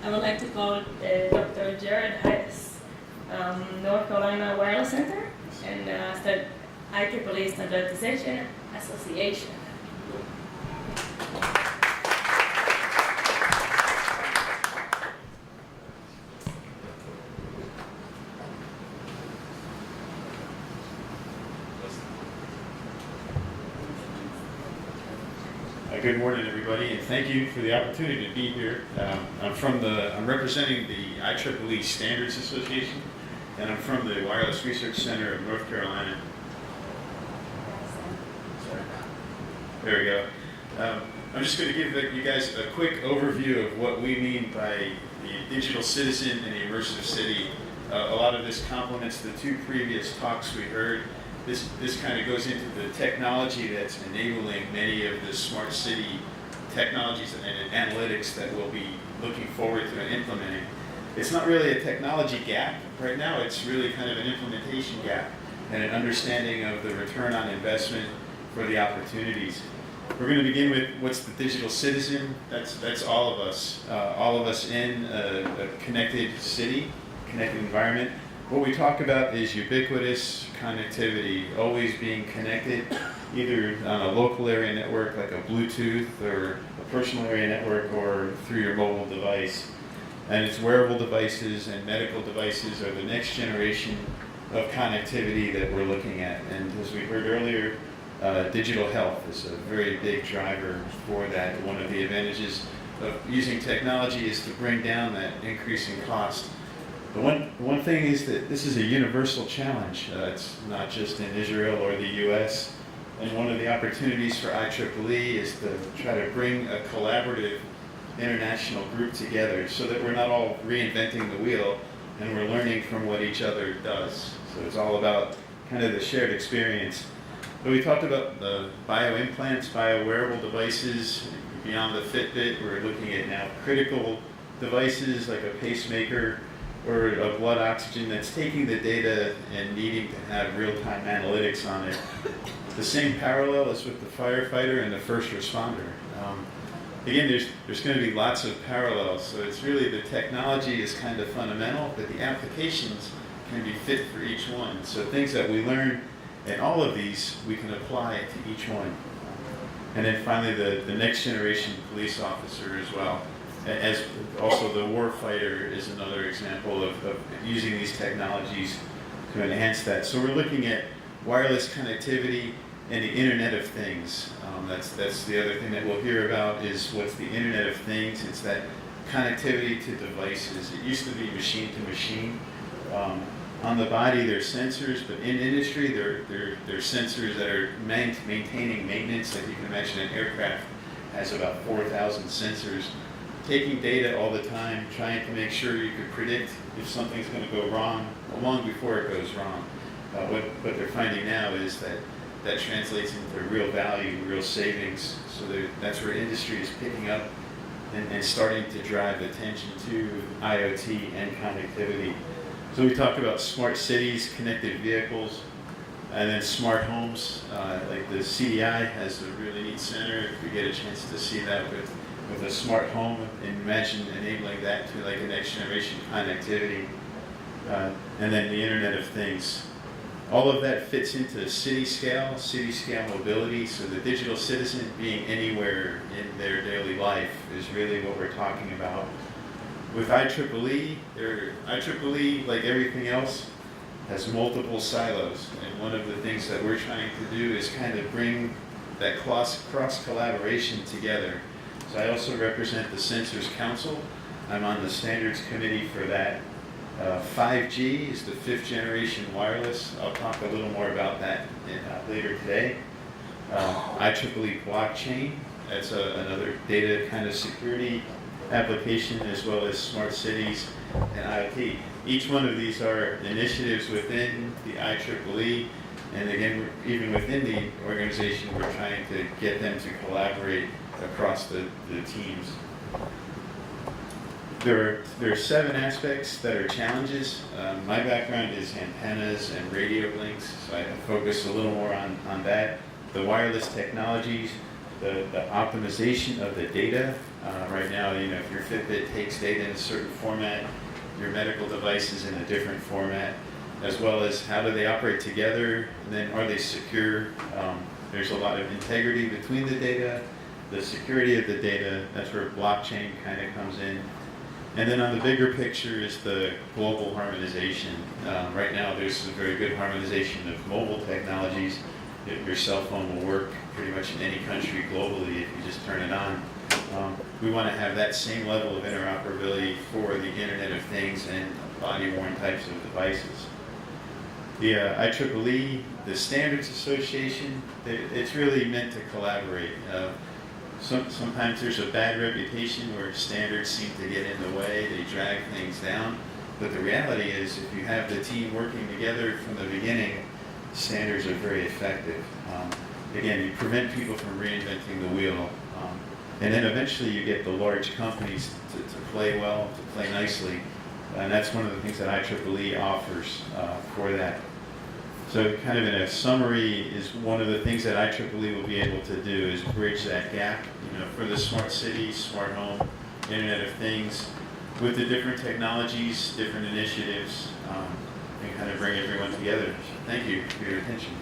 I would like to call Dr. Gerard Hayes, North Carolina Wireless Center, and IEEE Standardization Association. Good morning, everybody, and thank you for the opportunity to be here. I'm representing the IEEE Standards Association, and I'm from the Wireless Research Center of North Carolina. There we go. I'm just going to give you guys a quick overview of what we mean by the digital citizen and the immersive city. A lot of this complements the two previous talks we heard. This kind of goes into the technology that's enabling many of the smart city technologies and analytics that we'll be looking forward to and implementing. It's not really a technology gap. Right now it's really kind of an implementation gap and an understanding of the return on investment for the opportunities. We're going to begin with what's the digital citizen. That's all of us in a connected city, connected environment. What we talk about is ubiquitous connectivity, always being connected, either on a local area network like a Bluetooth or a personal area network or through your mobile device. And it's wearable devices and medical devices are the next generation of connectivity that we're looking at. And as we heard earlier, digital health is a very big driver for that. One of the advantages of using technology is to bring down that increasing cost. The one thing is that this is a universal challenge. It's not just in Israel or the US. And one of the opportunities for IEEE is to try to bring a collaborative international group together so that we're not all reinventing the wheel and we're learning from what each other does. So it's all about kind of the shared experience. But we talked about the bioimplants, biowearable devices. Beyond the Fitbit, we're looking at now critical devices like a pacemaker or a blood oxygen that's taking the data and needing to have real-time analytics on it. The same parallel is with the firefighter and the first responder. Again, there's going to be lots of parallels, so it's really the technology is kind of fundamental, but the applications can be fit for each one. So things that we learn in all of these, we can apply to each one. And then finally, the next generation police officer as well. As also the warfighter is another example of using these technologies to enhance that. So we're looking at wireless connectivity and the Internet of Things. That's the other thing that we'll hear about is what's the Internet of Things. It's that connectivity to devices. It used to be machine to machine. On the body, there's sensors, but in industry, there are sensors that are maintaining maintenance. Like you can imagine an aircraft has about 4,000 sensors. Taking data all the time, trying to make sure you can predict if something's going to go wrong long before it goes wrong. What they're finding now is that translates into real value, real savings. So that's where industry is picking up and starting to drive attention to IoT and connectivity. So we talked about smart cities, connected vehicles, and then smart homes. Like the CDI has a really neat center. If we get a chance to see that with a smart home, and imagine enabling that to like a next generation connectivity, and then the Internet of Things. All of that fits into city scale mobility, so the digital citizen being anywhere in their daily life is really what we're talking about. With IEEE, IEEE, like everything else, has multiple silos, and one of the things that we're trying to do is kind of bring that cross-collaboration together. So I also represent the Sensors Council. I'm on the standards committee for that. 5G is the 5th generation wireless. I'll talk a little more about that later today. IEEE blockchain, that's another data kind of security application, as well as smart cities and IoT. Each one of these are initiatives within the IEEE, and again, even within the organization, we're trying to get them to collaborate across the teams. There are 7 aspects that are challenges. My background is antennas and radio links, so I focus a little more on that. The wireless technologies, the optimization of the data. Right now, if your Fitbit takes data in a certain format, your medical device is in a different format, as well as how do they operate together, and then are they secure? There's a lot of integrity between the data, the security of the data. That's where blockchain kind of comes in. And then on the bigger picture is the global harmonization. Right now, there's a very good harmonization of mobile technologies. Your cell phone will work pretty much in any country globally if you just turn it on. We want to have that same level of interoperability for the Internet of Things and body-worn types of devices. The IEEE, the Standards Association, it's really meant to collaborate. Sometimes there's a bad reputation where standards seem to get in the way, they drag things down. But the reality is, if you have the team working together from the beginning, standards are very effective. Again, you prevent people from reinventing the wheel. And then eventually you get the large companies to play well, to play nicely. And that's one of the things that IEEE offers for that. So kind of in a summary, is one of the things that IEEE will be able to do is bridge that gap, for the smart city, smart home, Internet of Things, with the different technologies, different initiatives, and kind of bring everyone together. Thank you for your attention.